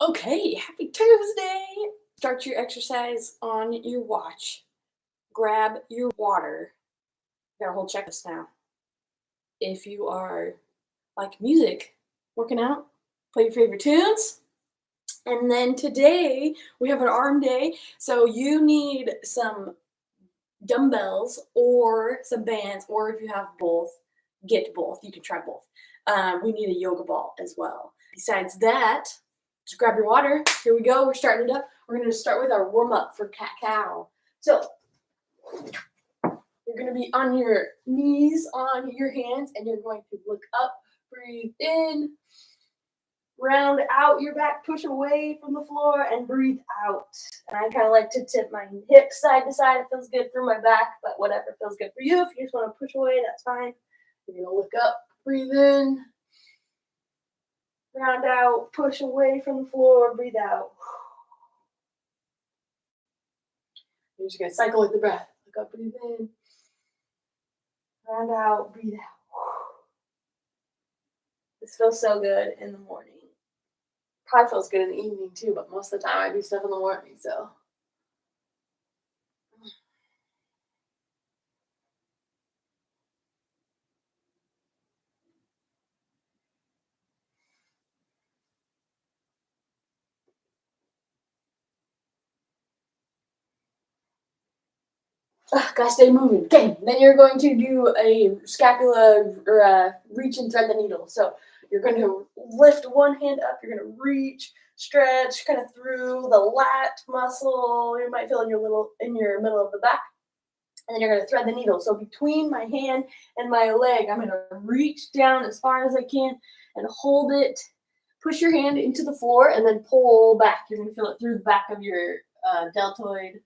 Okay, happy Tuesday! Start your exercise on your watch. Grab your water. Got a whole checklist now. If you are like music, working out, play your favorite tunes. And then today we have an arm day, so you need some dumbbells or some bands, or if you have both, get both. You can try both. We need a yoga ball as well. Besides that, just grab your water. Here we go. We're starting it up. We're going to start with our warm up for cat cow. So you're going to be on your knees, on your hands, and you're going to look up, breathe in, round out your back, push away from the floor, and breathe out. And I kind of like to tip my hips side to side. It feels good through my back, but whatever feels good for you. If you just want to push away, that's fine. You're going to look up, breathe in, round out, push away from the floor, breathe out. You're just going to cycle with the breath. Look up, breathe in, round out, breathe out. This feels so good in the morning. Probably feels good in the evening too, but most of the time I do stuff in the morning, so. Gotta stay moving. Okay, then you're going to do a scapula or a reach and thread the needle. So you're going to lift one hand up. You're going to reach, stretch, kind of through the lat muscle. You might feel in your middle of the back, and then you're going to thread the needle. So between my hand and my leg, I'm going to reach down as far as I can and hold it. Push your hand into the floor and then pull back. You're going to feel it through the back of your deltoid,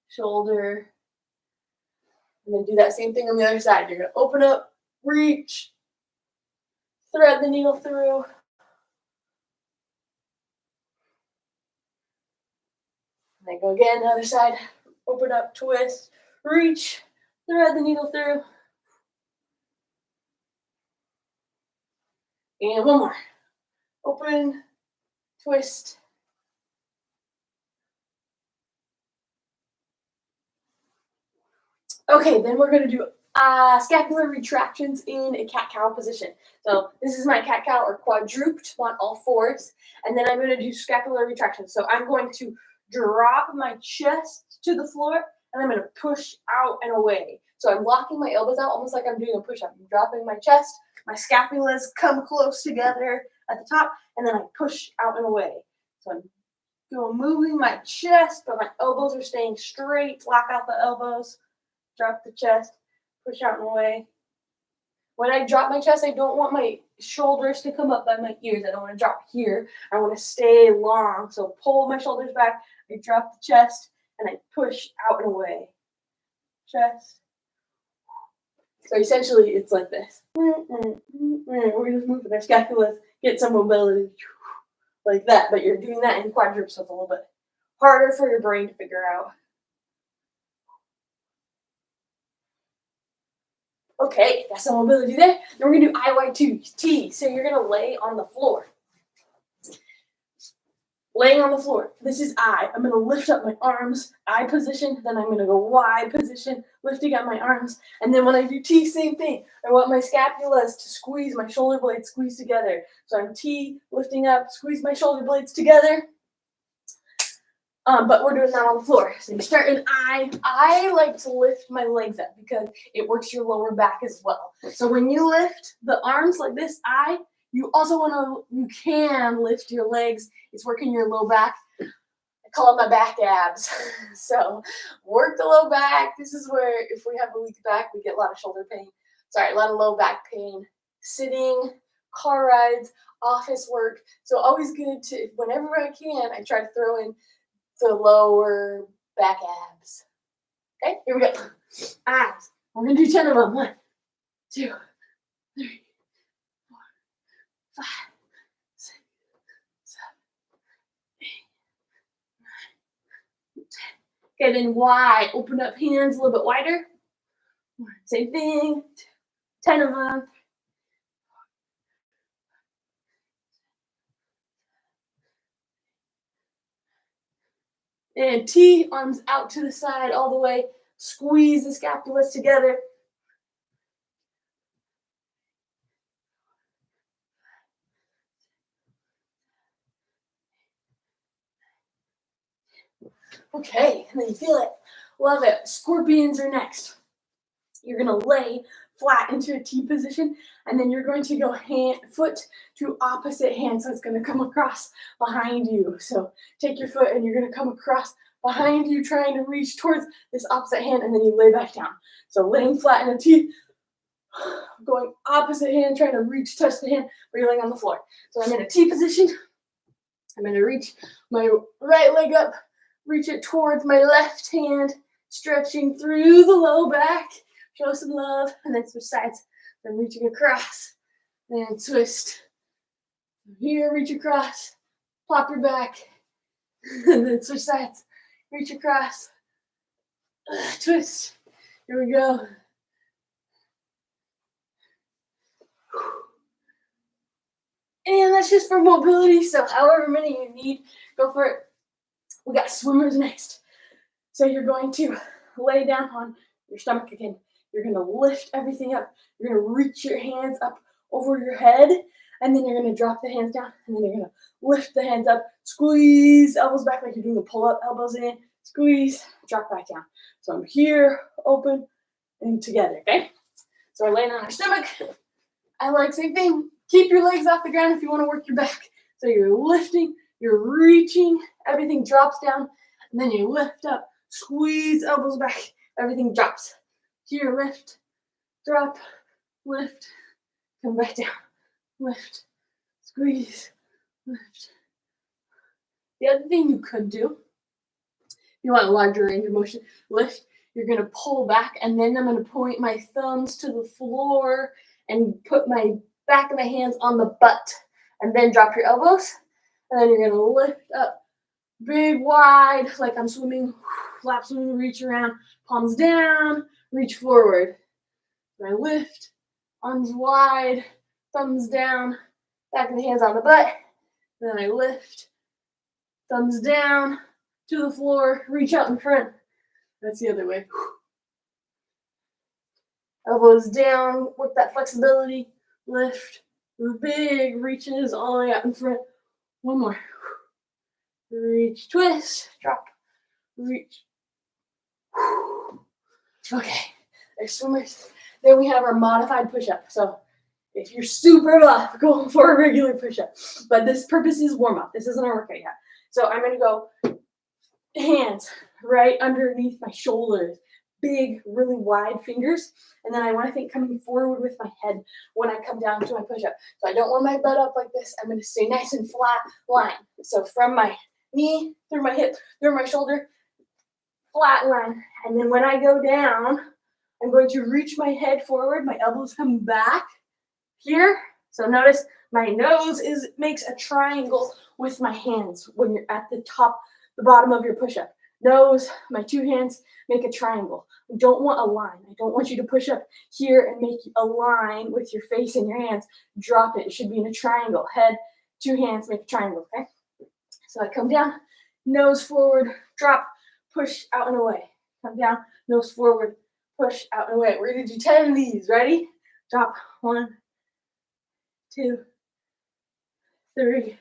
shoulder. And then do that same thing on the other side. You're going to open up, reach, thread the needle through. And then go again, other side. Open up, twist, reach, thread the needle through. And one more. Open, twist. Okay, then we're going to do scapular retractions in a cat-cow position. So this is my cat-cow or quadruped, on all fours. And then I'm going to do scapular retractions. So I'm going to drop my chest to the floor, and I'm going to push out and away. So I'm locking my elbows out, almost like I'm doing a push-up. I'm dropping my chest, my scapulas come close together at the top, and then I push out and away. So I'm moving my chest, but my elbows are staying straight. Lock out the elbows. Drop the chest, push out and away. When I drop my chest, I don't want my shoulders to come up by my ears. I don't want to drop here. I want to stay long. So pull my shoulders back. I drop the chest, and I push out and away. Chest. So essentially, it's like this. We're just moving our scapulas, get some mobility, like that. But you're doing that in quadruped, so it's a little bit harder for your brain to figure out. Okay, got some mobility there. Then we're going to do IY2T. So you're going to lay on the floor. Laying on the floor. This is I. I'm going to lift up my arms, I position. Then I'm going to go Y position, lifting up my arms. And then when I do T, same thing. I want my scapulas to squeeze, my shoulder blades squeeze together. So I'm T, lifting up, squeeze my shoulder blades together. But we're doing that on the floor. So you start in I. I like to lift my legs up because it works your lower back as well. So when you lift the arms like this, you also you can lift your legs. It's working your low back. I call it my back abs. So work the low back. This is where if we have a weak back, we get a lot of shoulder pain. Sorry, a lot of low back pain. Sitting, car rides, office work. So always good to, whenever I can, I try to throw in the lower back abs. Okay, here we go. Abs. We're going to do 10 of them. 1, 2, 3, 4, 5, 6, 7, 8, 9, 10. Okay, then Y. Open up hands a little bit wider. Same thing. 10 of them. And T, arms out to the side all the way. Squeeze the scapulas together. Okay, and then you feel it. Love it. Scorpions are next. You're going to lay flat into a T position, and then you're going to go foot to opposite hand, so it's going to come across behind you. So take your foot, and you're going to come across behind you, trying to reach towards this opposite hand, and then you lay back down. So laying flat in a T, going opposite hand, trying to reach, touch the hand, but you're laying on the floor. So I'm in a T position. I'm going to reach my right leg up, reach it towards my left hand, stretching through the low back. Show some love, and then switch sides. Then reaching across, and twist. Here, reach across, plop your back, and then switch sides. Reach across, twist. Here we go. And that's just for mobility, so however many you need, go for it. We got swimmers next. So you're going to lay down on your stomach again. You're going to lift everything up. You're going to reach your hands up over your head, and then you're going to drop the hands down, and then you're going to lift the hands up, squeeze elbows back like you're doing a pull-up, elbows in, squeeze, drop back down. So I'm here, open, and together, okay? So we're laying on our stomach. I like same thing. Keep your legs off the ground if you want to work your back. So you're lifting, you're reaching, everything drops down, and then you lift up, squeeze elbows back, everything drops. Here, lift, drop, lift, come back down, lift, squeeze, lift. The other thing you could do, if you want a larger range of motion, lift, you're going to pull back, and then I'm going to point my thumbs to the floor and put my back of my hands on the butt, and then drop your elbows, and then you're going to lift up, big, wide, like I'm swimming, lap swimming, reach around, palms down, reach forward. I lift, arms wide, thumbs down, back of the hands on the butt. Then I lift, thumbs down to the floor, reach out in front. That's the other way. Elbows down, work that flexibility, lift, big reaches all the way out in front. One more. Reach, twist, drop, reach. Okay, there's swimmers. Then we have our modified push-up. So if you're super buff, go for a regular push-up. But this purpose is warm-up. This isn't our workout yet. So I'm going to go hands right underneath my shoulders. Big, really wide fingers. And then I want to think coming forward with my head when I come down to my push-up. So I don't want my butt up like this. I'm going to stay nice and flat line. So from my knee, through my hip, through my shoulder, flat line. And then when I go down, I'm going to reach my head forward. My elbows come back here. So notice my nose makes a triangle with my hands when you're at the top, the bottom of your push-up. Nose, my two hands make a triangle. I don't want a line. I don't want you to push up here and make a line with your face and your hands. Drop it. It should be in a triangle. Head, two hands, make a triangle, okay? So I come down, nose forward, drop, push out and away. Come down, nose forward, push out and away. We're going to do 10 of these. Ready? Drop. 1, 2, 3.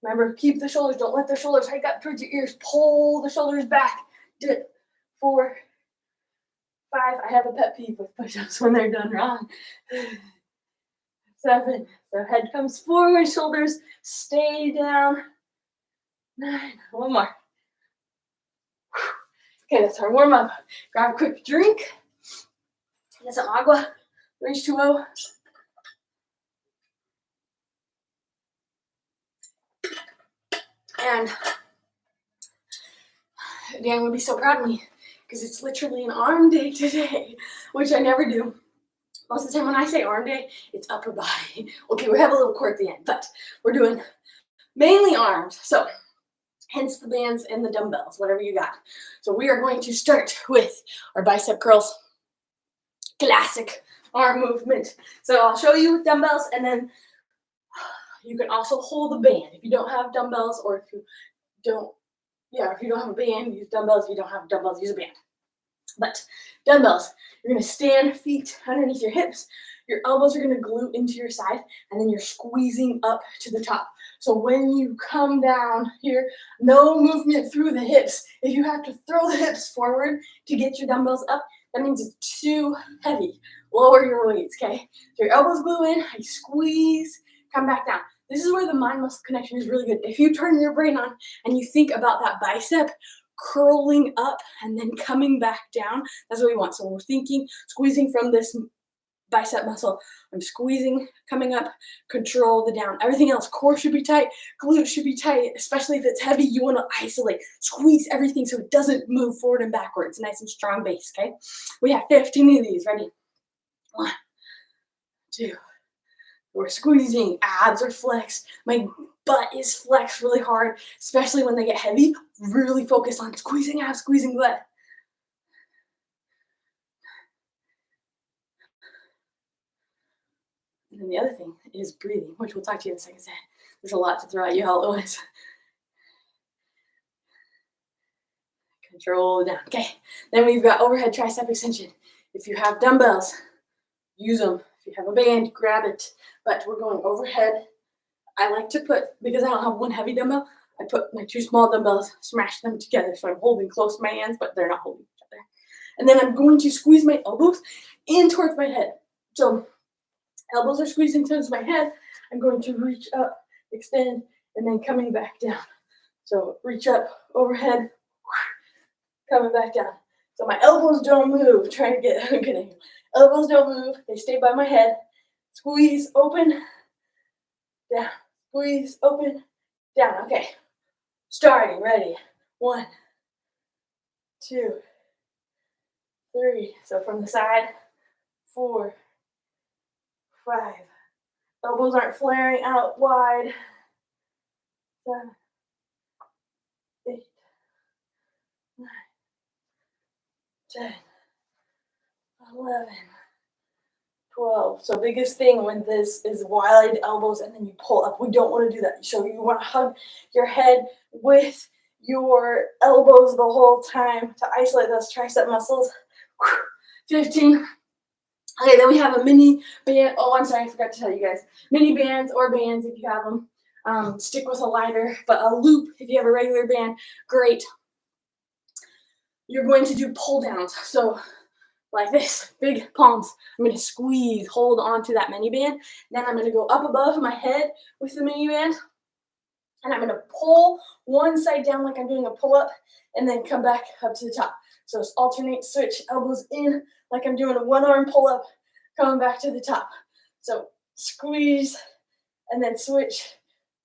Remember, keep the shoulders. Don't let the shoulders hike up towards your ears. Pull the shoulders back. Dip. 4, 5. I have a pet peeve with push-ups when they're done wrong. 7. So head comes forward, shoulders stay down. 9. One more. Okay, that's our warm-up. Grab a quick drink. Get some agua. H2O. And Dan would be so proud of me because it's literally an arm day today, which I never do. Most of the time when I say arm day, it's upper body. Okay, we have a little core at the end, but we're doing mainly arms. So hence the bands and the dumbbells, whatever you got. So we are going to start with our bicep curls. Classic arm movement. So I'll show you with dumbbells, and then you can also hold the band. If you don't have dumbbells or if you don't Yeah, if you don't have a band, use dumbbells. If you don't have dumbbells, use a band. But dumbbells, you're gonna stand, feet underneath your hips. Your elbows are gonna glue into your side, and then you're squeezing up to the top. So when you come down here, no movement through the hips. If you have to throw the hips forward to get your dumbbells up, that means it's too heavy. Lower your weights, okay? So your elbows glue in, I squeeze, come back down. This is where the mind-muscle connection is really good. If you turn your brain on and you think about that bicep curling up and then coming back down, that's what we want. So we're thinking, squeezing from this bicep muscle. I'm squeezing, coming up, control the down. Everything else, core should be tight, glute should be tight, especially if it's heavy, you want to isolate, squeeze everything so it doesn't move forward and backwards. Nice and strong base, okay? We have 15 of these, ready? 1, 2, we're squeezing, abs are flexed, my butt is flexed really hard, especially when they get heavy. Really focus on squeezing abs, squeezing butt. And then the other thing is breathing, which we'll talk to you in a second. There's a lot to throw at you all at once. Control down. Okay, then we've got overhead tricep extension. If you have dumbbells, use them. If you have a band, grab it. But we're going overhead. I like to put, because I don't have one heavy dumbbell, I put my 2 small dumbbells, smash them together. So I'm holding close to my hands, but they're not holding each other. And then I'm going to squeeze my elbows in towards my head. So elbows are squeezing towards my head. I'm going to reach up, extend, and then coming back down. So reach up, overhead, coming back down. So my elbows don't move. Trying to get a good angle. Elbows don't move. They stay by my head. Squeeze, open, down. Squeeze, open, down. Okay. Starting, ready. 1, 2, 3. So from the side, 4, 5. Elbows aren't flaring out wide. 7, 8, 9, 10, 11, 12. So biggest thing when this is wide elbows and then you pull up, we don't want to do that. So you want to hug your head with your elbows the whole time to isolate those tricep muscles. 15. Okay, then we have a mini band. Oh, I'm sorry, I forgot to tell you guys. Mini bands or bands if you have them. Stick with a lighter, but a loop if you have a regular band, great. You're going to do pull downs. So like this, big palms. I'm going to squeeze, hold on to that mini band. Then I'm going to go up above my head with the mini band. And I'm going to pull one side down like I'm doing a pull-up, and then come back up to the top. So it's alternate, switch, elbows in like I'm doing a one-arm pull-up, coming back to the top. So squeeze, and then switch,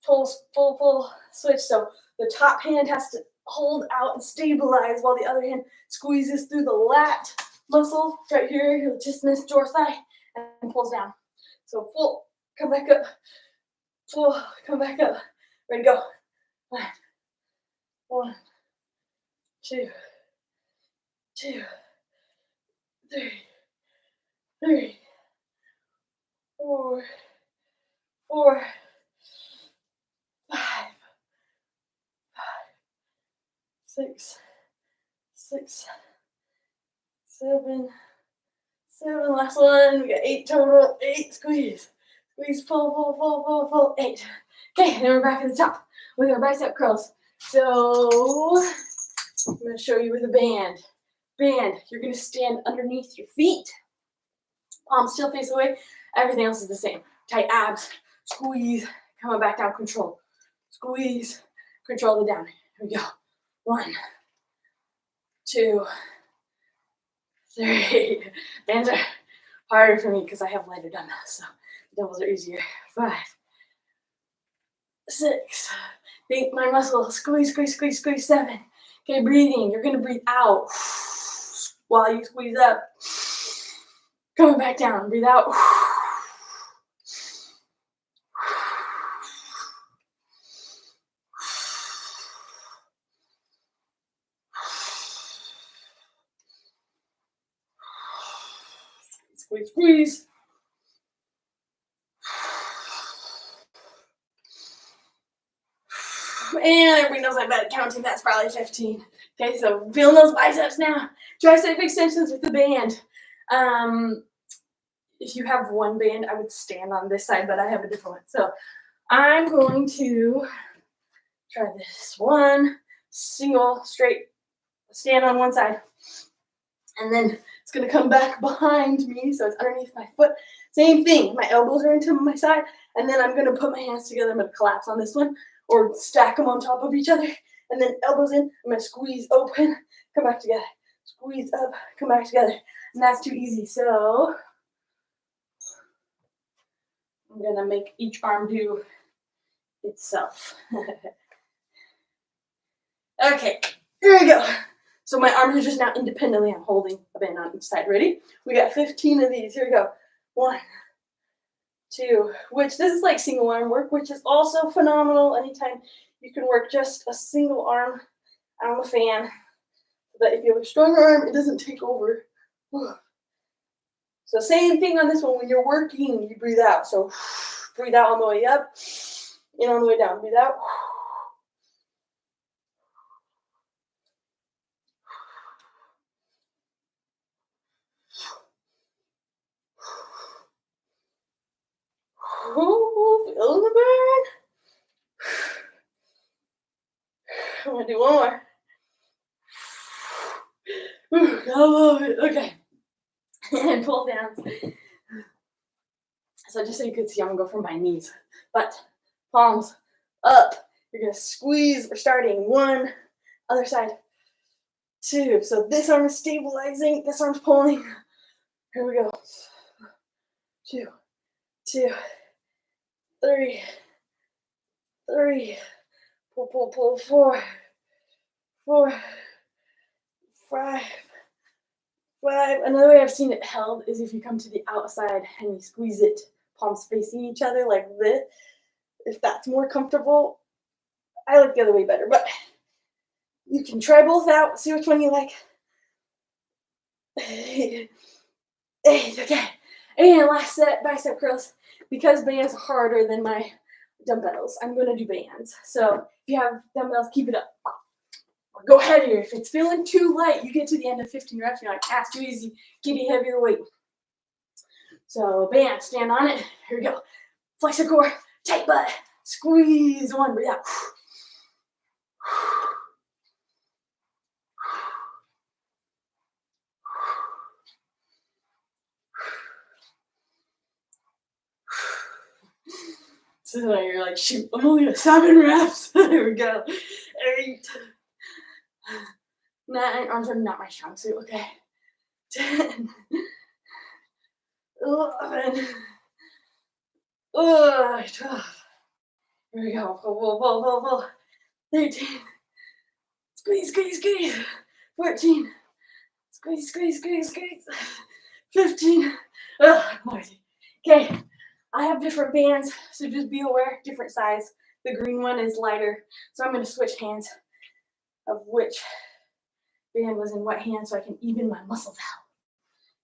pull, pull, pull, switch. So the top hand has to hold out and stabilize while the other hand squeezes through the lat muscle right here, your latissimus dorsi, and pulls down. So pull, come back up, pull, come back up. Ready, go. 1, 2, 2, 3, 4, 5, 6, 7. Last one. We got 8 total. 8. Squeeze. Squeeze. Pull. 8. Okay, then we're back at the top with our bicep curls. So I'm going to show you with a band. You're going to stand underneath your feet. Palms still face away. Everything else is the same. Tight abs. Squeeze. Coming back down. Control. Squeeze. Control the down. Here we go. 1, 2, 3. Bands are harder for me because I have lighter dumbbells, so doubles are easier. 5, 6. Think my muscle. Squeeze. 7. Okay, breathing. You're going to breathe out while you squeeze up. Coming back down. Breathe out. Squeeze. And everybody knows I'm bad at counting. That's probably 15. Okay, so feeling those biceps now. Tricep extensions with the band. If you have one band, I would stand on this side, but I have a different one. So I'm going to try this one. Single, straight, stand on one side. And then it's going to come back behind me, so it's underneath my foot. Same thing. My elbows are into my side, and then I'm going to put my hands together. I'm going to collapse on this one, or stack them on top of each other, and then elbows in. I'm going to squeeze open, come back together. Squeeze up, come back together. And that's too easy, so I'm going to make each arm do itself. Okay, here we go. So my arms are just now independently. I'm holding a band on each side. Ready? We got 15 of these. Here we go. 1, 2, which this is like single arm work, which is also phenomenal. Anytime you can work just a single arm. I'm a fan. But if you have a stronger arm, it doesn't take over. So same thing on this one. When you're working, you breathe out. So breathe out on the way up, in on the way down. Breathe out. Feeling the burn. I'm gonna do one more. I love it. Okay. And pull down. So just so you can see, I'm gonna go from my knees. But palms up. You're gonna squeeze. We're starting 1, other side, 2. So this arm is stabilizing, this arm's pulling. Here we go. 2, 2, 3, 3. Pull, pull, pull. 4, 4, 5, 5. Another way I've seen it held is if you come to the outside and you squeeze it, palms facing each other like this. If that's more comfortable, I like the other way better, but you can try both out, see which one you like. Okay. And last set, bicep curls. Because bands are harder than my dumbbells, I'm going to do bands. So if you have dumbbells, keep it up. Or go heavier. If it's feeling too light, you get to the end of 15 reps, you're like, that's too easy. Get a heavier weight. So band, stand on it. Here we go. Flex your core, tight butt. Squeeze 1, breathe out. So you're like, shoot, I'm only at 7 reps. There we go. 8, 9. Arms are not my strong suit. Okay. 10, 11, 12. Here we go. Pull. 13. Squeeze, squeeze, squeeze. 14. Squeeze, squeeze, squeeze, squeeze. 15. Lordy. Okay. I have different bands, so just be aware, different size. The green one is lighter, so I'm going to switch hands of which band was in what hand so I can even my muscles out.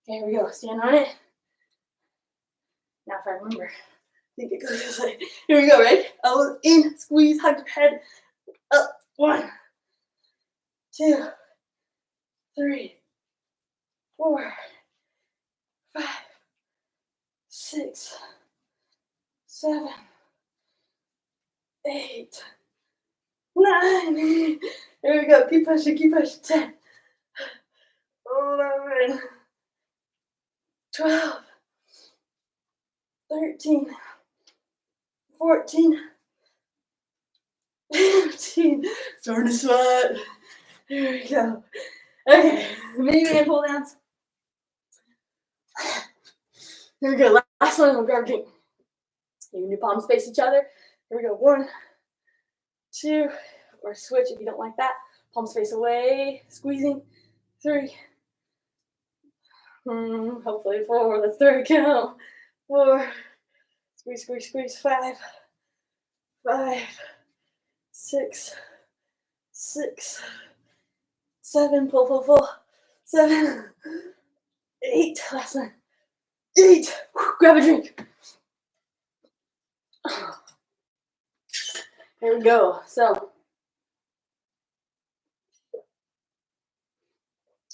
Okay, here we go. Stand on it. Now if I remember, I think it goes this way. Here we go, right? Elbows in, squeeze, hug your head. Up. 1, 2, 3, 4, 5, 6, 7, 8, 9. Here we go. Keep pushing, keep pushing. 10, 11, 12, 13, 14, 15. Starting to sweat. Here we go. Okay, Miniband pull downs. Here we go. Last one. We'll grab a drink. You can do palms face each other. Here we go. 1, 2, or switch if you don't like that. Palms face away. Squeezing. 3. Hopefully 4. Let's third count. 4. Squeeze, squeeze, squeeze. 5. 5. 6. 6. 7. Pull. 7. 8. Last one. 8. Grab a drink. There we go. So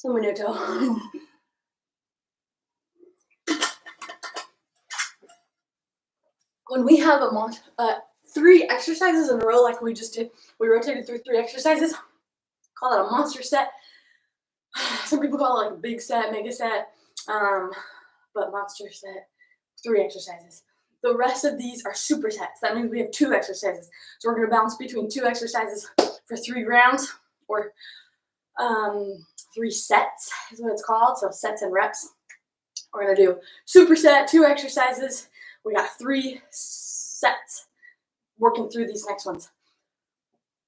Un minuto. When we have 3 exercises in a row like we just did, we rotated through 3 exercises, call that a monster set. Some people call it like a big set, mega set, but monster set, 3 exercises. The rest of these are supersets. That means we have 2 exercises. So we're going to bounce between 2 exercises for 3 rounds, or 3 sets is what it's called. So sets and reps. We're going to do superset, 2 exercises. We got 3 sets working through these next ones.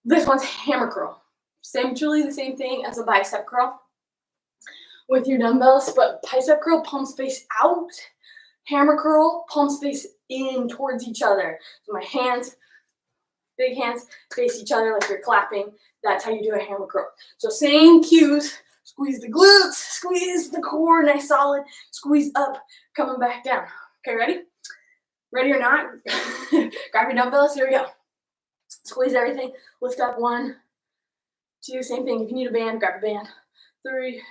This one's hammer curl. Essentially the same thing as a bicep curl with your dumbbells, but bicep curl, palms face out. Hammer curl, palms face in towards each other. So my hands, big hands, face each other like you're clapping. That's how you do a hammer curl. So same cues. Squeeze the glutes, squeeze the core, nice solid. Squeeze up, coming back down. Okay, ready? Ready or not? Grab your dumbbells. Here we go. Squeeze everything. Lift up 1, 2. Same thing. If you need a band, grab a band. 3,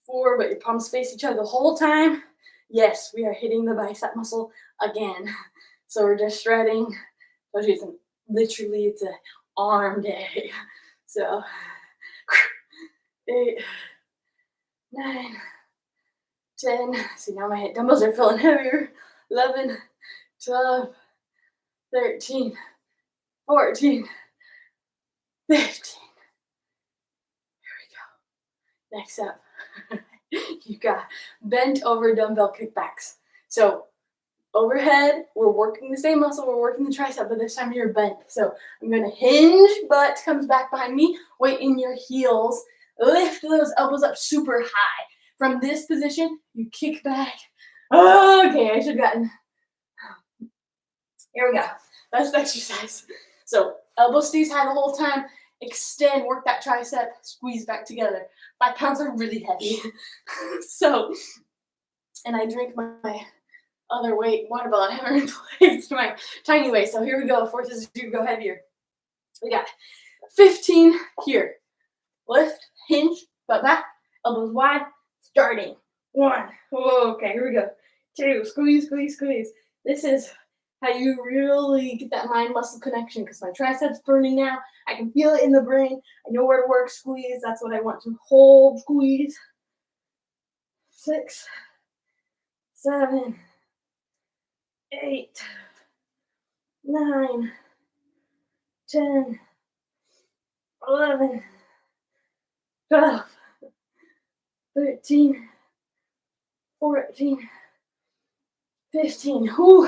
4. But your palms face each other the whole time. Yes, we are hitting the bicep muscle again. So we're just shredding. Literally, it's an arm day. So 8, 9, 10. See, now my dumbbells are feeling heavier. 11, 12, 13, 14, 15. Here we go. Next up, you got bent over dumbbell kickbacks. So overhead, we're working the same muscle, we're working the tricep, but this time you're bent. So I'm going to hinge, butt comes back behind me, weight in your heels, lift those elbows up super high. From this position, you kick back. Okay, I should have gotten. Here we go. That's the exercise. So elbow stays high the whole time. Extend, work that tricep, squeeze back together. 5 pounds are really heavy. So, and I drink my other weight water bottle. I haven't replaced my tiny weight. So here we go. Forces you to go heavier. We got 15 here. Lift, hinge, butt back, elbows wide, starting. 1. Okay, here we go. 2, squeeze, squeeze, squeeze. This is how you really get that mind-muscle connection, because my triceps burning now. I can feel it in the brain. I know where to work. Squeeze. That's what I want to hold. Squeeze. 6, 7, 8, 9, 10, 11, 12, 13, 14, 15. Who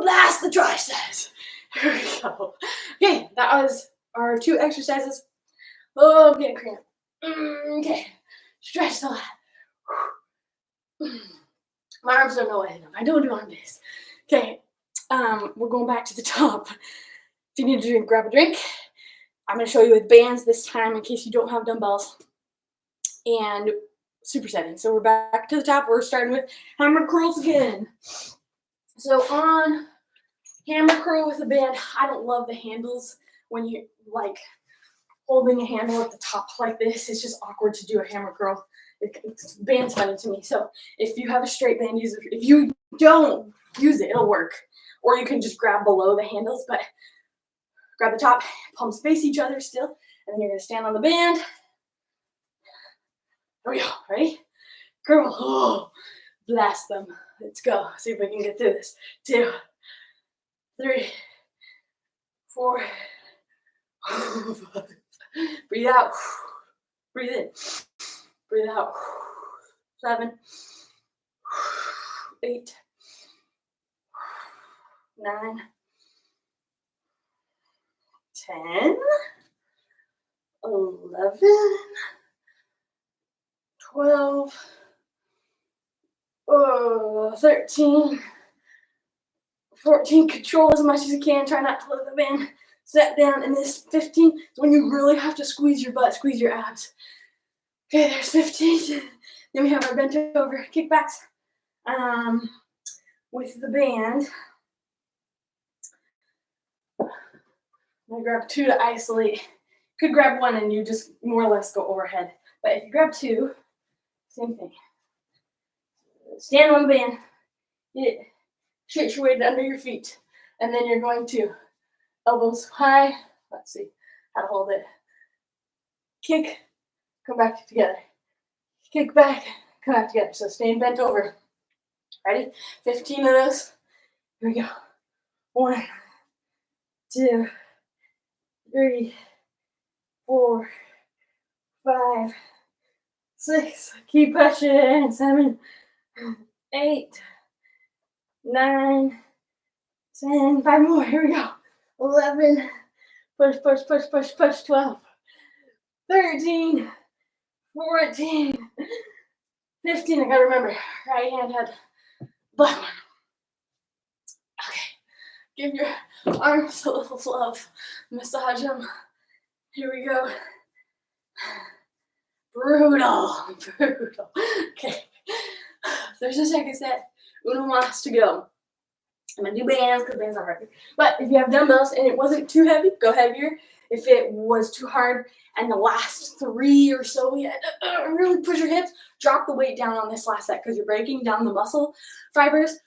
blast the triceps? Here we go. Okay, that was our 2 exercises. Oh, I'm getting cramp. Okay, stretch the lat. My arms don't know what I do. I don't do arm days. Okay, we're going back to the top. If you need a drink, grab a drink. I'm going to show you with bands this time in case you don't have dumbbells. And supersetting. So we're back to the top. We're starting with hammer curls again. So on hammer curl with a band, I don't love the handles when you're like holding a handle at the top like this. It's just awkward to do a hammer curl. Band's funny to me. So if you have a straight band, use it. If you don't use it, it'll work. Or you can just grab below the handles, but grab the top, palms face each other still, and then you're going to stand on the band. Here we go. Ready? Curl. Oh, blast them. Let's go. See if we can get through this. 2, 3, 4. Breathe out. Breathe in. Breathe out. 7, 8, 9, 10, 11, 12, 13, 14. Control as much as you can. Try not to let the band set down. And this 15 is when you really have to squeeze your butt, squeeze your abs. Okay, there's 15. Then we have our bent over kickbacks with the band. I grab 2 to isolate. Could grab 1 and you just more or less go overhead. But if you grab 2, same thing. Stand on the band, stretch your weight under your feet, and then you're going to elbows high. Let's see how to hold it. Kick, come back together. Kick back, come back together. So staying bent over. Ready? 15 of those. Here we go. 1, 2, 3, 4, 5, 6. Keep pushing. 7, 8, 9, 10. 5 more. Here we go. 11. Push, push, push, push, push. 12. 13. 14. 15. I gotta remember. Right hand had left one. Okay. Give your arms a little love. Massage them. Here we go. Brutal. Brutal. Okay. There's a second set. Uno más to go. I'm gonna do bands because bands are hard. But if you have dumbbells and it wasn't too heavy, go heavier. If it was too hard and the last 3 or so, you had to really push your hips, drop the weight down on this last set because you're breaking down the muscle fibers.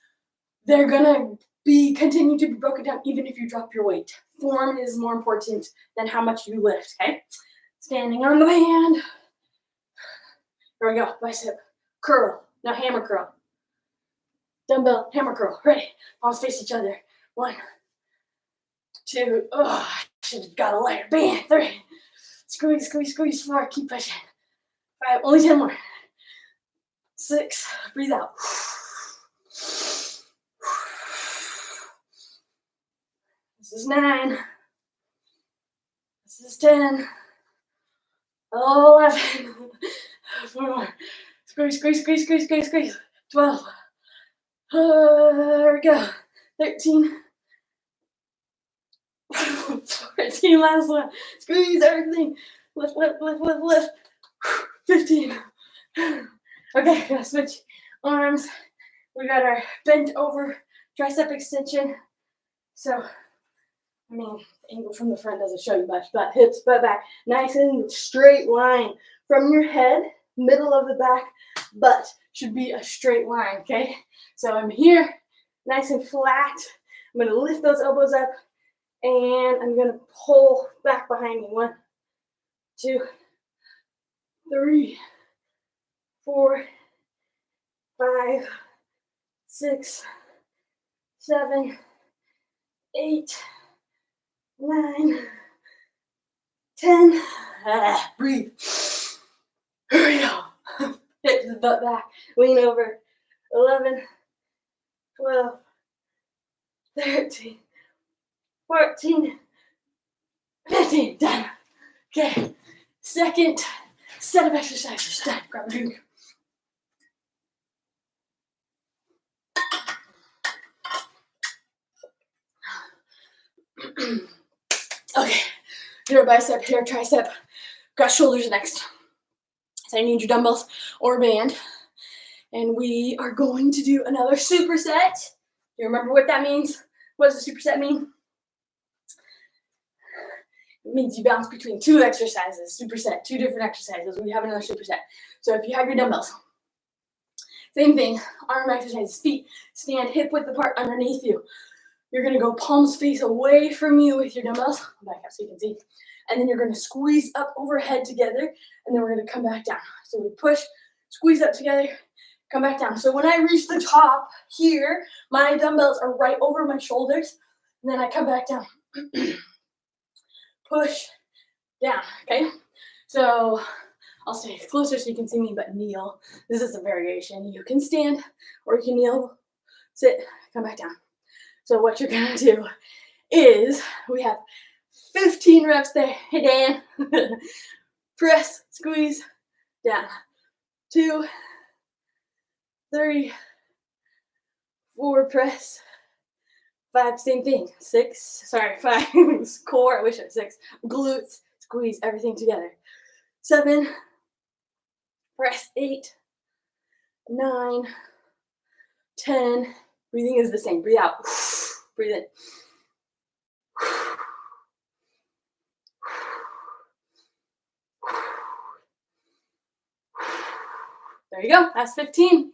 They're gonna continue to be broken down even if you drop your weight. Form is more important than how much you lift, okay? Standing on the band. Here we go, bicep curl. Now hammer curl. Dumbbell hammer curl. Ready? Palms face each other. 1, 2. Oh, I should have got a lighter band. 3. Squeeze, squeeze, squeeze. 4. Keep pushing. 5. Only 10 more. 6. Breathe out. This is 9. This is 10. 11. 4 more. Squeeze, squeeze, squeeze, squeeze, squeeze, squeeze. 12. There we go. 13. 14. Last one. Squeeze everything. Lift, lift, lift, lift, lift. 15. Okay, gonna switch arms. We got our bent over tricep extension. So, I mean, angle from the front doesn't show you much, but hips, butt back, nice and straight line from your head, middle of the back, butt should be a straight line, okay? So I'm here, nice and flat. I'm gonna lift those elbows up, and I'm gonna pull back behind me. 1, 2, 3, 4, 5, 6, 7, 8, 9, 10. Breathe. Here we go. Hit the butt back. Lean over. 11, 12, 13, 14, 15. Done. Okay. Second set of exercises. Done. Grab a drink. Okay. Here bicep, here tricep. Got shoulders next. So you need your dumbbells or a band. And we are going to do another superset. Do you remember what that means? What does a superset mean? It means you bounce between 2 exercises. Superset, 2 different exercises. We have another superset. So if you have your dumbbells, same thing. Arm exercises, feet, stand hip width apart underneath you. You're gonna go palms face away from you with your dumbbells. Back up so you can see. And then you're gonna squeeze up overhead together, and then we're gonna come back down. So we push, squeeze up together, come back down. So when I reach the top here, my dumbbells are right over my shoulders, and then I come back down. Push down, okay? So I'll stay closer so you can see me, but kneel. This is a variation. You can stand or you can kneel, sit, come back down. So what you're gonna do is, we have 15 reps there. Hey, Dan. Press, squeeze, down. 2, 3, 4, press. 5, same thing. 6, 5, core, I wish I had 6. Glutes, squeeze everything together. 7, press. 8, 9, 10. Breathing is the same. Breathe out. Breathe in. There you go. That's 15.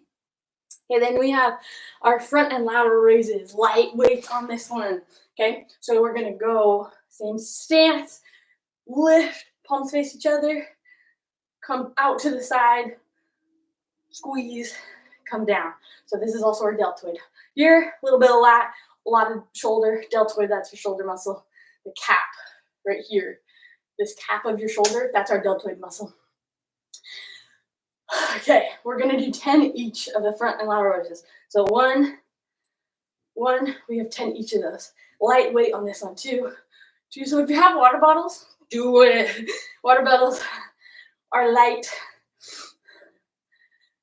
Okay, then we have our front and lateral raises, light weights on this one. Okay, so we're gonna go same stance, lift, palms face each other, come out to the side, squeeze, come down. So this is also our deltoid. Here, a little bit of lat, a lot of shoulder. Deltoid, that's your shoulder muscle. The cap right here, this cap of your shoulder, that's our deltoid muscle. Okay, we're gonna do 10 each of the front and lateral raises. So one, we have 10 each of those. Lightweight on this one, two. So if you have water bottles, do it. Water bottles are light.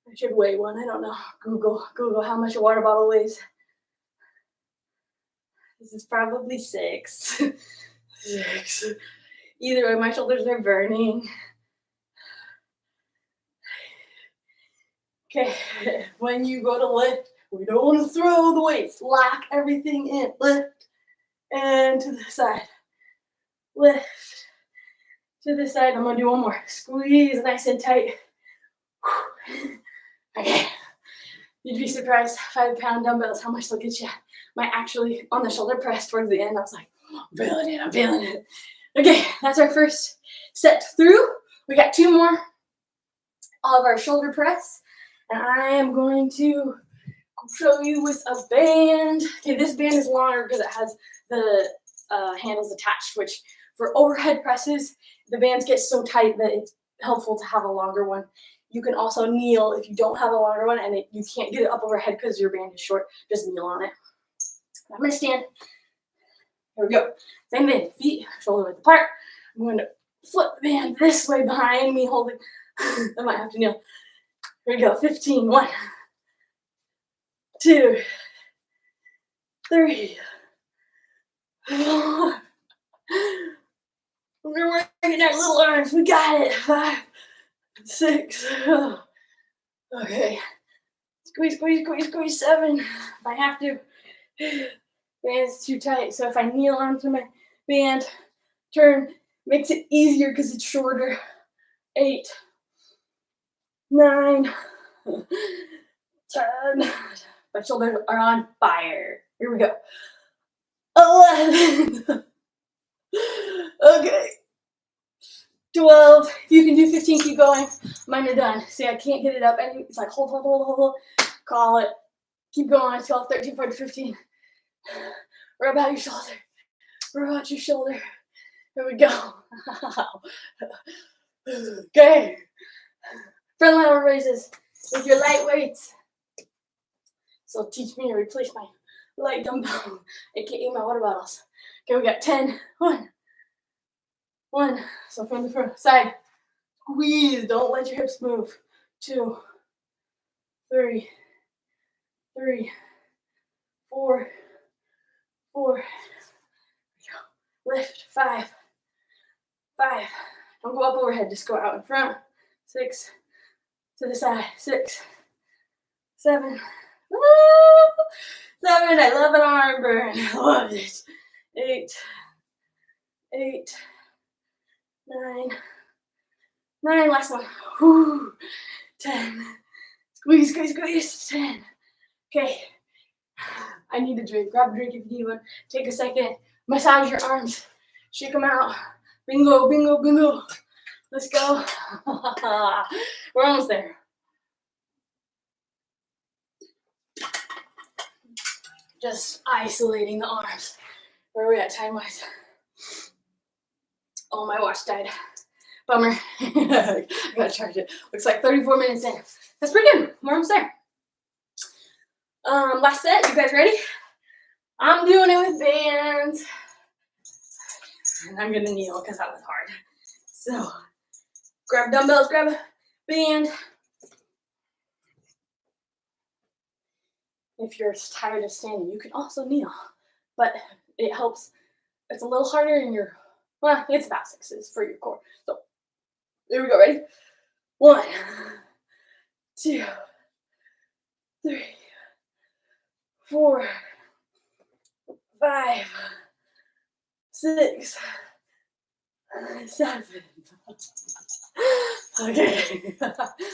I should weigh one, I don't know. Google how much a water bottle weighs. This is probably 6. 6. Either way, my shoulders are burning. Okay, when you go to lift, we don't want to throw the weights. Lock everything in. Lift and to the side. Lift to the side. I'm going to do one more. Squeeze nice and tight. Okay. You'd be surprised, 5-pound dumbbells, how much they'll get you. Actually, on the shoulder press towards the end, I was like, I'm feeling it. Okay, that's our first set through. We got 2 more of our shoulder press. And I am going to show you with a band. Okay, this band is longer because it has the handles attached, which for overhead presses, the bands get so tight that it's helpful to have a longer one. You can also kneel if you don't have a longer one and you can't get it up overhead because your band is short. Just kneel on it. I'm going to stand. Here we go. Same thing. Feet shoulder width apart. I'm going to flip the band this way behind me, holding. I might have to kneel. Here we go. 15. 1, 2, 3, 4. We're working our little arms. We got it. 5, 6. Okay. Squeeze. 7. If I have to. Band's too tight. So if I kneel onto my band, turn, makes it easier because it's shorter. 8, 9, 10. My shoulders are on fire. Here we go. 11. Okay. 12. If you can do 15, keep going. Mine are done. See, I can't get it up. It's like hold. Call it. Keep going. 12, 13, 14, 15. Rub out your shoulder. Rub out your shoulder. Here we go. Okay. Front lateral raises with your light weights. So teach me to replace my light dumbbell, aka my water bottles. Okay, we got 10. 1. So from the front side. Squeeze. Don't let your hips move. 2, 3, 4. Lift. 5. Don't go up overhead. Just go out in front. 6. To the side. 6, 7. Woo! 7. I love an arm burn. I love it. 8. 9. Last one. Woo. 10. Squeeze. 10. Okay. I need a drink. Grab a drink if you need one. Take a second. Massage your arms. Shake them out. Bingo. Let's go. We're almost there. Just isolating the arms. Where are we at time-wise? Oh, my watch died. Bummer. I gotta charge it. Looks like 34 minutes in. That's pretty good. We're almost there. Last set. You guys ready? I'm doing it with bands. And I'm gonna kneel because that was hard. So, grab dumbbells, grab a band. If you're tired of standing, you can also kneel. But it helps. It's a little harder in your, well, it's about 6 for your core. So, there we go. Ready? 1, 2, 3, 4, 5, 6, 7, Okay.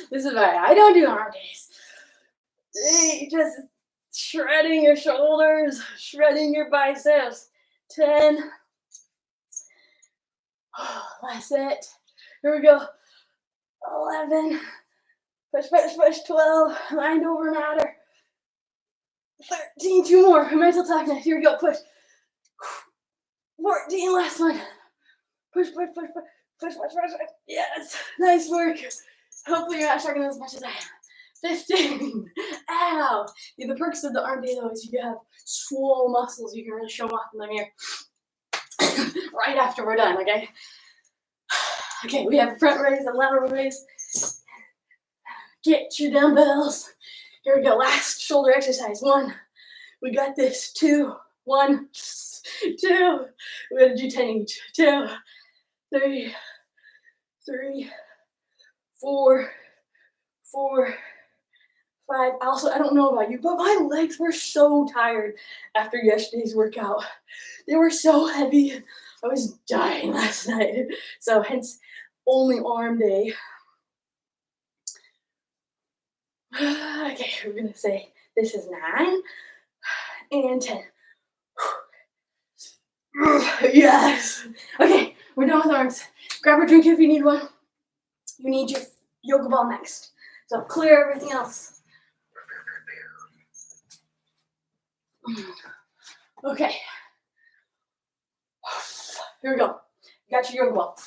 This is why I don't do arm days. Just shredding your shoulders, shredding your biceps. 10. Last set. Here we go. 11. Push, push, push. 12. Mind over matter. 13. 2 more. Mental toughness. Here we go. Push. 14. Last one. Push, push, push, push. Push, push, push, push. Yes. Nice work. Hopefully you're not struggling as much as I am. 15. Ow. Yeah, the perks of the arm day though is you have swole muscles you can really show off in the mirror right after we're done, okay? Okay, we have front raise and lateral raise. Get your dumbbells. Here we go. Last shoulder exercise. 1. We got this. 2. 1. 2. We're going to do 10 each. 2. 3. 3. 4. 4. 5. Also, I don't know about you, but my legs were so tired after yesterday's workout. They were so heavy. I was dying last night. So hence, only arm day. Okay, we're going to say this is 9 and 10. Yes. Okay, we're done with arms. Grab a drink if you need one. You need your yoga ball next. So clear everything else. Okay. Here we go. You got your yoga ball.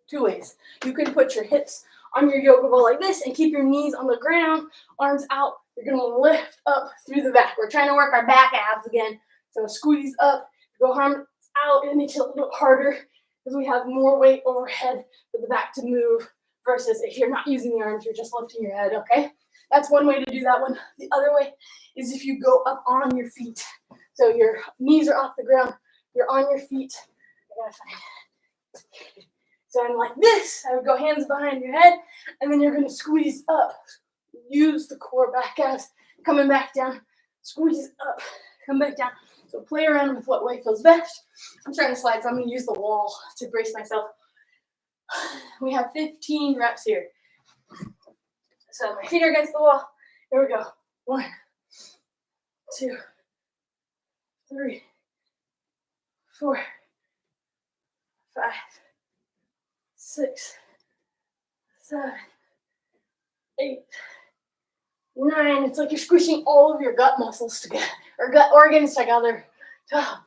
Two ways. You can put your hips on your yoga ball like this and keep your knees on the ground, arms out. You're going to lift up through the back. We're trying to work our back abs again. So squeeze up, go arms out. It makes it a little bit harder because we have more weight overhead for the back to move versus if you're not using the arms, you're just lifting your head, okay? That's one way to do that one. The other way is if you go up on your feet. So your knees are off the ground, you're on your feet. I gotta find it. So I'm like this. I would go hands behind your head, and then you're going to squeeze up. Use the core back abs. Coming back down. Squeeze up. Come back down. So play around with what way feels best. I'm trying to slide, so I'm going to use the wall to brace myself. We have 15 reps here. So my feet are against the wall. Here we go. 1, 2, 3, 4, 5, 6, 7, 8, 9. It's like you're squishing all of your gut muscles together, or gut organs together. 12,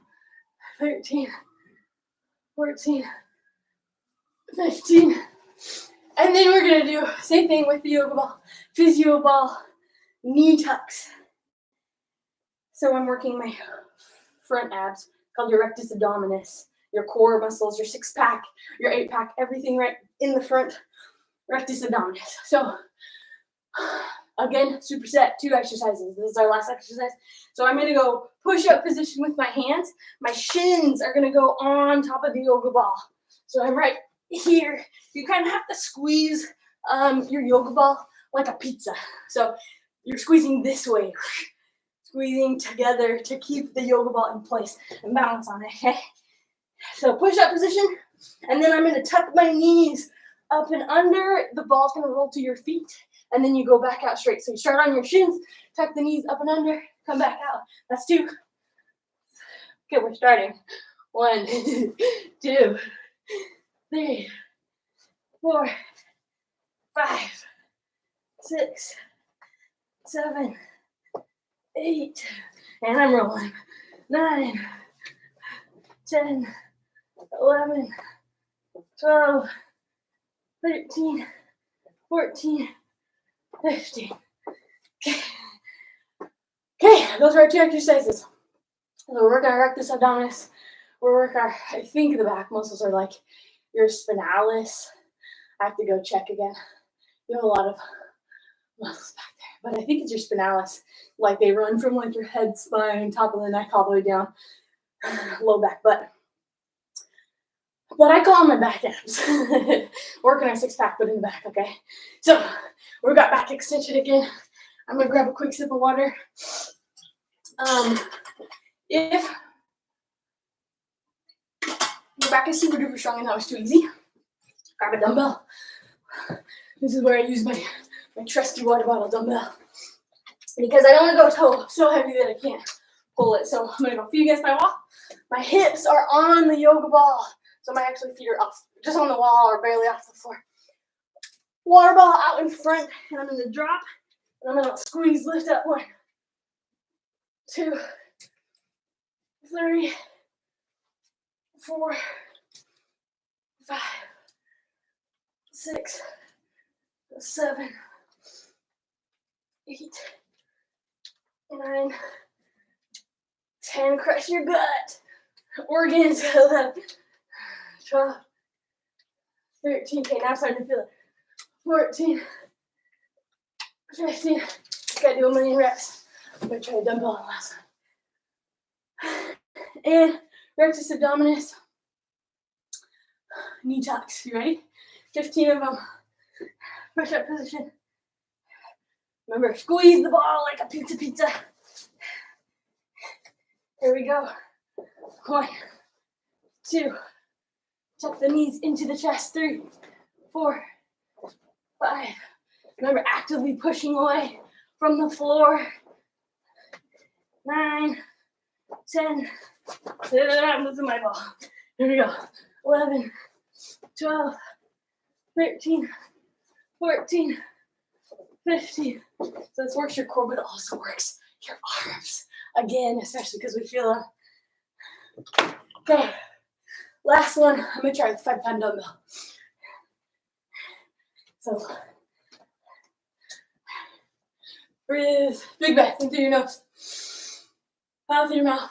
13, 14, 15. And then we're going to do same thing with the yoga ball. Physioball knee tucks. So I'm working my front abs called your rectus abdominis. Your core muscles, your 6-pack, your 8-pack, everything right in the front, rectus abdominis. So, again, superset 2 exercises. This is our last exercise. So I'm going to go push-up position with my hands. My shins are going to go on top of the yoga ball. So I'm right here. You kind of have to squeeze your yoga ball like a pizza. So you're squeezing this way, squeezing together to keep the yoga ball in place and balance on it, okay? So push-up position, and then I'm going to tuck my knees up and under. The ball's going to roll to your feet, and then you go back out straight. So you start on your shins, tuck the knees up and under, come back out. That's 2. Okay, we're starting. 1, 2, 3, 4, 5, 6, 7, 8, and I'm rolling. 9, 10, 11, 12, 13, 14, 15. Okay, those are our 2 exercises. So we're working our rectus abdominis. We're working our, I think the back muscles are like your spinalis. I have to go check again. You have a lot of muscles back there, but I think it's your spinalis. Like they run from like your head, spine, top of the neck, all the way down, low back, butt. But I call them my back abs. Working our 6-pack, but in the back, okay? So we've got back extension again. I'm gonna grab a quick sip of water. If your back is super duper strong and that was too easy, grab a dumbbell. This is where I use my trusty water bottle dumbbell. Because I don't want to go so heavy that I can't pull it. So I'm going to go feet against my wall. My hips are on the yoga ball. So my actually feet are off, just on the wall or barely off the floor. Water ball out in front, and I'm going to drop. And I'm going to squeeze, lift up. 1, 2, 3, 4, 5, 6, 7, 8, 9, 10. Crush your gut. Organs. 11, 12, 13. Okay, now I'm starting to feel it. 14, 15. Just gotta do a million reps. I'm gonna try a dumbbell on the last one. And rectus abdominis. Knee tucks. You ready? 15 of them. Push up position. Remember, squeeze the ball like a pizza. Here we go. 1, 2. Tuck the knees into the chest. 3, 4, 5. Remember, actively pushing away from the floor. 9, 10. I'm losing my ball. Here we go. 11, 12, 13, 14, 15. So this works your core, but it also works your arms. Again, especially because we feel them. Okay, last one. I'm going to try the 5-pound dumbbell. So, breathe. Big breath in through your nose. Out through your mouth.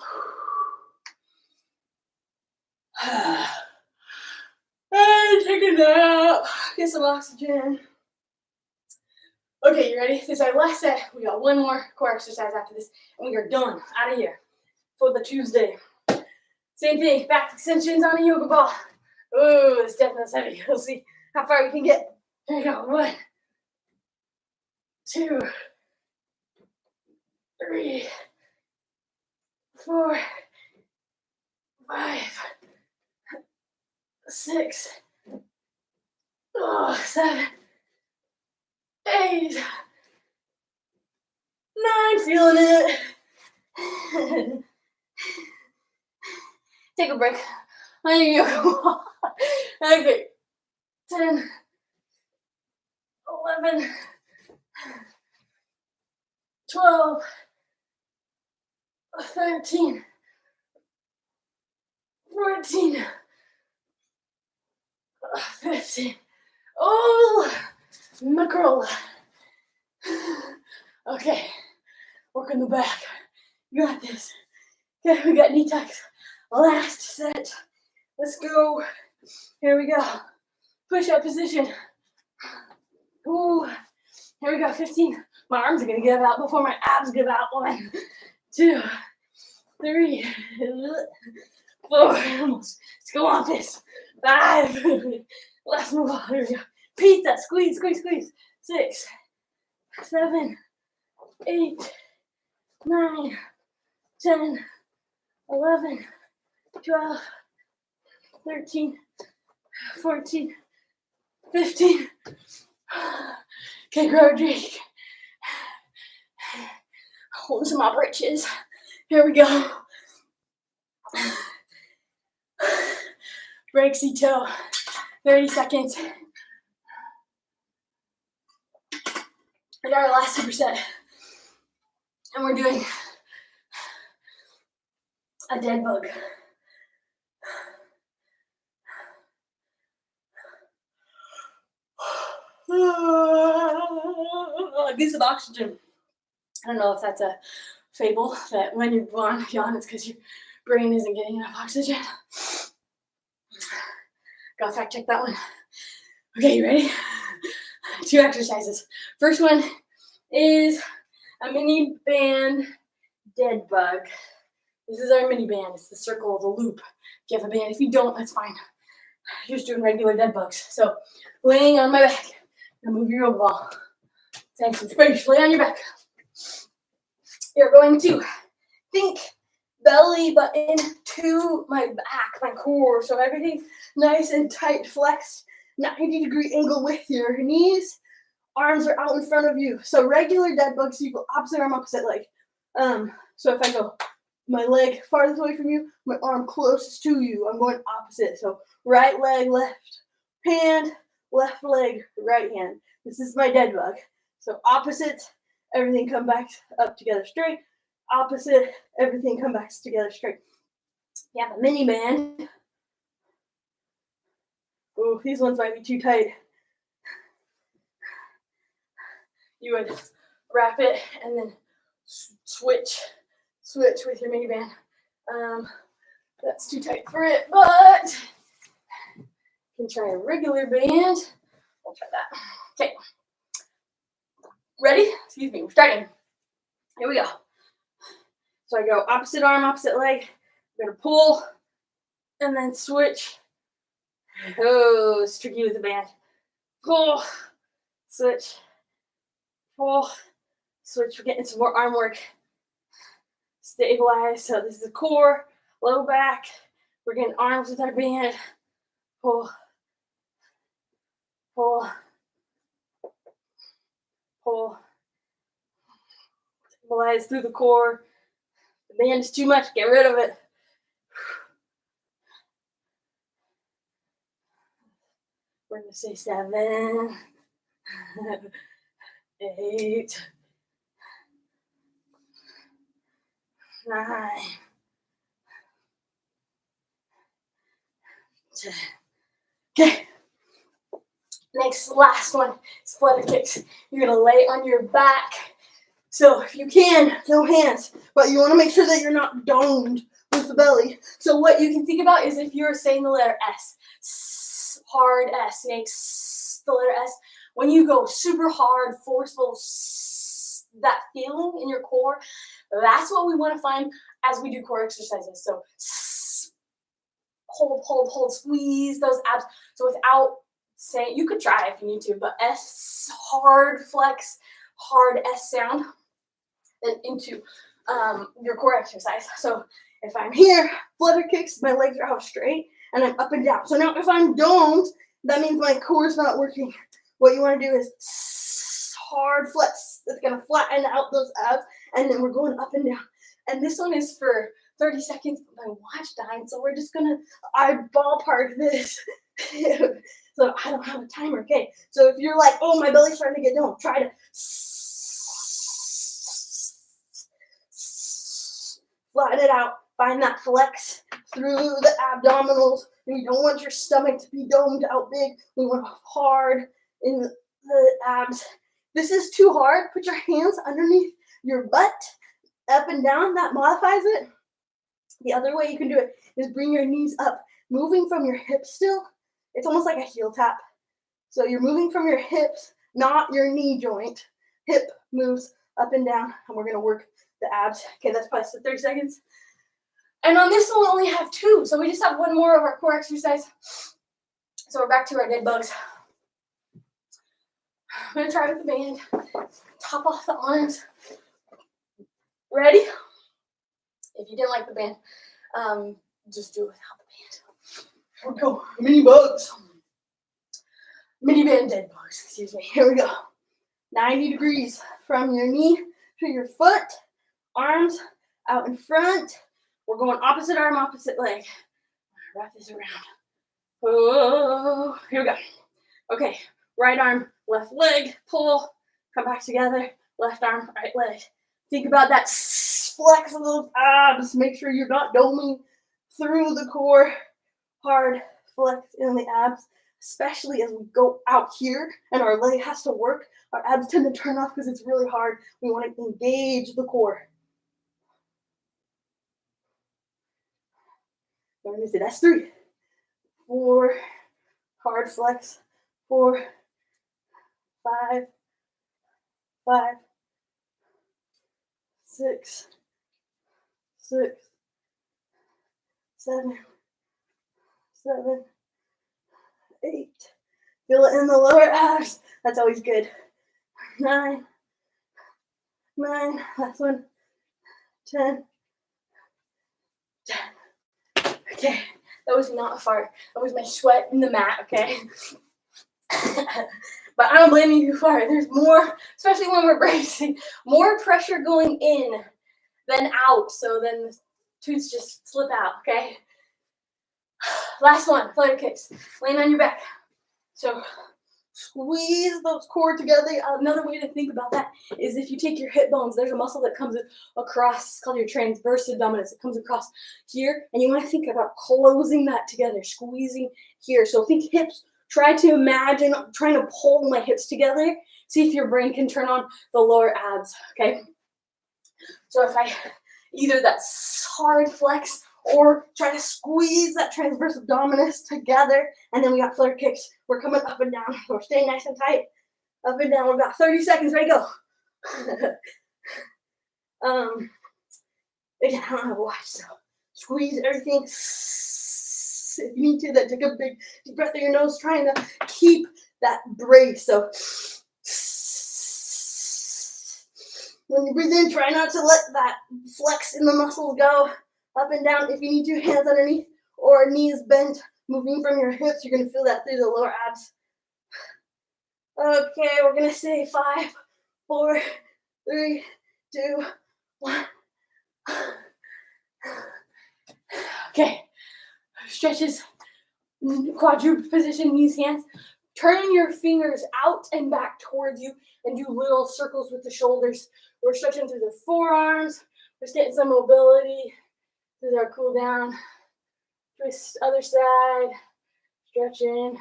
And take a nap. Get some oxygen. Okay, you ready? This is our last set. We got one more core exercise after this, and we are done. Out of here for the Tuesday. Same thing. Back extensions on a yoga ball. Oh, this definitely is heavy. We'll see how far we can get. Here we go. 1, 2, 3, 4, 5, 6, 7, 8, 9. Feeling it. Take a break. On your yoga ball. Okay. 10, 11, 12, 13, 14, 15. Oh, mackerel. Okay, working the back. You got this. Okay, we got knee tucks. Last set. Let's go. Here we go. Push up position. Ooh. Here we go. 15. My arms are gonna give out before my abs give out. 1, 2, 3, 4. Almost. Let's go on this. 5. Last move. Here we go. Pizza. Squeeze, squeeze, squeeze. 6, 7, 8, 9, 10, 11, 12, 13, 14, 15. Okay, grow drink. Hold some my britches. Here we go. Breaksy toe. 30 seconds. We got our last superset. And we're doing a dead bug. Get some oxygen. I don't know if that's a fable that when you yawn, it's because your brain isn't getting enough oxygen. Gotta fact check that one. Okay, you ready? 2 exercises. First one is a mini band dead bug. This is our mini band. It's the circle, the loop. If you have a band, if you don't, that's fine. You're just doing regular dead bugs. So, laying on my back. Now move your yoga ball. Take some space. Lay on your back. You're going to think belly button to my back, my core. So everything's nice and tight, flexed, 90-degree angle with your knees. Arms are out in front of you. So regular dead bug, so you go opposite arm, opposite leg. So if I go my leg farthest away from you, my arm closest to you, I'm going opposite. So right leg, left hand, left leg, right hand. This is my dead bug. So opposite, everything come back up together straight. Opposite, everything come back together straight. You have a mini band. Ooh, these ones might be too tight. You would wrap it and then switch with your mini band. That's too tight for it, but you can try a regular band. We'll try that. Okay. Ready? Excuse me, we're starting. Here we go. So I go opposite arm, opposite leg. I'm gonna pull and then switch. Oh, it's tricky with the band. Pull, switch, pull, switch. We're getting some more arm work. Stabilize. So this is the core, low back. We're getting arms with our band. Pull, pull, pull. Stabilize through the core. The band is too much. Get rid of it. We're going to say 7, 8, 9, 10. Okay. Last one is flutter kicks. You're going to lay on your back. So if you can, no hands, but you want to make sure that you're not domed with the belly. So what you can think about is if you're saying the letter S, hard S, makes the letter S. When you go super hard, forceful, that feeling in your core, that's what we want to find as we do core exercises. So hold, squeeze those abs. So without saying, you could try if you need to, but S, hard flex, hard S sound, then into your core exercise. So if I'm here, flutter kicks, my legs are out straight, and I'm up and down. So now if I'm domed, that means my core is not working. What you want to do is hard flex. That's going to flatten out those abs, and then we're going up and down. And this one is for 30 seconds. My watch died, so we're just going to ballpark this. So I don't have a timer. Okay, so if you're like, oh, my belly's starting to get domed, try to flatten it out. Find that flex through the abdominals. And you don't want your stomach to be domed out big. We want hard in the abs. This is too hard. Put your hands underneath your butt, up and down. That modifies it. The other way you can do it is bring your knees up, moving from your hips still. It's almost like a heel tap. So you're moving from your hips, not your knee joint. Hip moves up and down, and we're going to work the abs. Okay, that's probably 30 seconds. And on this one, we only have 2. So we just have one more of our core exercise. So we're back to our dead bugs. I'm going to try with the band. Top off the arms. Ready? If you didn't like the band, just do it without the band. Here we go. Mini bugs. Mini band dead bugs, excuse me. Here we go. 90 degrees from your knee to your foot. Arms out in front. We're going opposite arm, opposite leg. Wrap this around. Oh, here we go. Okay, right arm, left leg, pull, come back together. Left arm, right leg. Think about that flex of those abs. Make sure you're not doming through the core. Hard flex in the abs, especially as we go out here and our leg has to work. Our abs tend to turn off because it's really hard. We want to engage the core. Let me say that's 3, 4, hard flex, 4, 5, 5, 6, 6, 7, 7, 8. Feel it in the lower abs. That's always good. 9, 9. Last one. 10, Okay, that was not a fart. That was my sweat in the mat, okay? But I don't blame you if you fart. There's more, especially when we're bracing, more pressure going in than out. So then the tooths just slip out, okay? Last one, flutter kicks. Laying on your back. So squeeze those core together. Another way to think about that is if you take your hip bones, there's a muscle that comes across, it's called your transverse abdominis. It comes across here, and you want to think about closing that together, squeezing here. So think hips. Try to imagine trying to pull my hips together. See if your brain can turn on the lower abs, okay? So if I either that hard flex or try to squeeze that transverse abdominis together, and then we got flutter kicks. We're coming up and down. We're staying nice and tight. Up and down. We've got 30 seconds. Ready, go. Again, I don't have a watch, so squeeze everything. If you need to, then take a big deep breath through your nose, trying to keep that brace. So when you breathe in, try not to let that flex in the muscles go. Up and down. If you need to, hands underneath or knees bent, moving from your hips. You're going to feel that through the lower abs. Okay, we're going to say 5, 4, 3, 2, 1. Okay. Stretches, quadruped position, knees, hands. Turn your fingers out and back towards you and do little circles with the shoulders. We're stretching through the forearms. We're getting some mobility. This is our cool down. Twist other side. Stretching.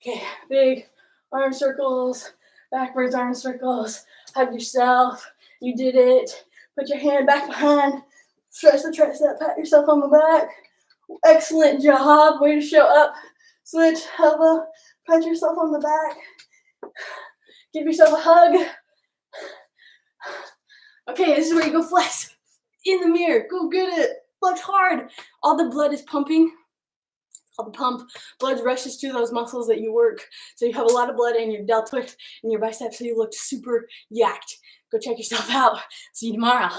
Okay, big arm circles, backwards arm circles. Hug yourself. You did it. Put your hand back behind. Stretch the tricep. Pat yourself on the back. Excellent job. Way to show up. Switch, elbow. Pat yourself on the back. Give yourself a hug. Okay, this is where you go flex in the mirror. Go get it. Flex hard. All the blood is pumping. All the pump. Blood rushes to those muscles that you work. So you have a lot of blood in your deltoid and your biceps, so you look super yacked. Go check yourself out. See you tomorrow.